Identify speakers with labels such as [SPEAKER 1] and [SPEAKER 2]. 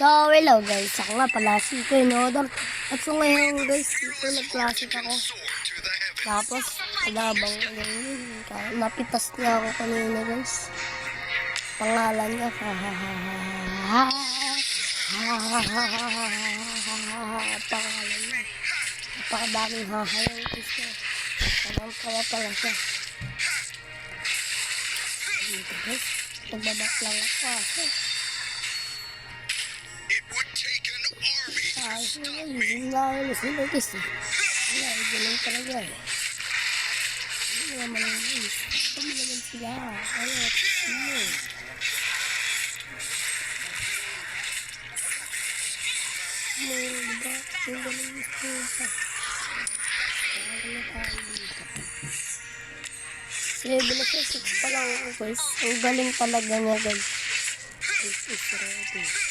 [SPEAKER 1] So, hello guys. Ako nga pala si Kenodor. At so ngayon guys, ito nag-classic ako. Tapos, kalabang napitas niya ako kanina guys. Pangalan niya. Pangalan niya. Napakadaming hahayang guys. Anong kaya pala siya. Dito guys, nagbabak lang ako. Hindi na sila guys eh. Wala, ganun talaga eh. Hindi naman ang guys. Kami naman sila. Ayot, sino. Diba? Yung ganun gusto pa. Ano na tayo dito. Level na siya, 6 pa lang ako guys. Ang galing talaga niya guys. Is ready.